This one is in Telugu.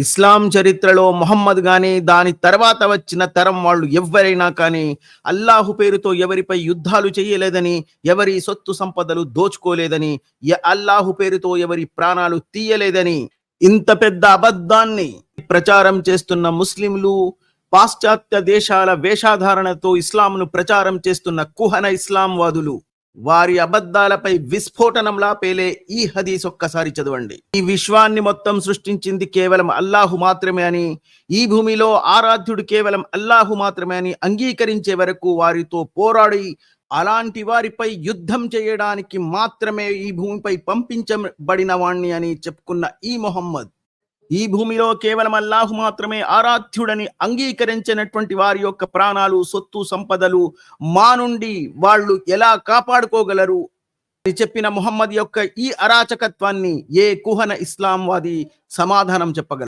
ఇస్లాం చరిత్రలో మొహమ్మద్ గాని, దాని తర్వాత వచ్చిన తరం వాళ్ళు ఎవ్వరైనా కానీ, అల్లాహు పేరుతో ఎవరిపై యుద్ధాలు చేయలేదని, ఎవరి సొత్తు సంపదలు దోచుకోలేదని, అల్లాహు పేరుతో ఎవరి ప్రాణాలు తీయలేదని, ఇంత పెద్ద అబద్ధాన్ని ప్రచారం చేస్తున్న ముస్లింలు, పాశ్చాత్య దేశాల వేషధారణతో ఇస్లాంను ప్రచారం చేస్తున్న కుహన ఇస్లాం వాదులు, వారి అబద్ధాలపై విస్ఫోటనంలా పేలే ఈ హదీస్ ఒక్కసారి చదవండి. ఈ విశ్వాన్ని మొత్తం సృష్టించింది కేవలం అల్లాహు మాత్రమే అని, ఈ భూమిలో ఆరాధ్యుడు కేవలం అల్లాహు మాత్రమే అని అంగీకరించే వరకు వారితో పోరాడి, అలాంటి వారిపై యుద్ధం చేయడానికి మాత్రమే ఈ భూమిపై పంపించబడిన వాణ్ణి అని చెప్పుకున్న ఈ మొహమ్మద్, ఈ భూమిలో కేవలం అల్లాహు మాత్రమే ఆరాధ్యుడని అంగీకరించినటువంటి వారి యొక్క ప్రాణాలు, సొత్తు సంపదలు మా నుండి వాళ్ళు ఎలా కాపాడుకోగలరు అని చెప్పిన ముహమ్మద్ యొక్క ఈ అరాచకత్వాన్ని ఏ కుహన ఇస్లాంవాది సమాధానం చెప్పగలరు?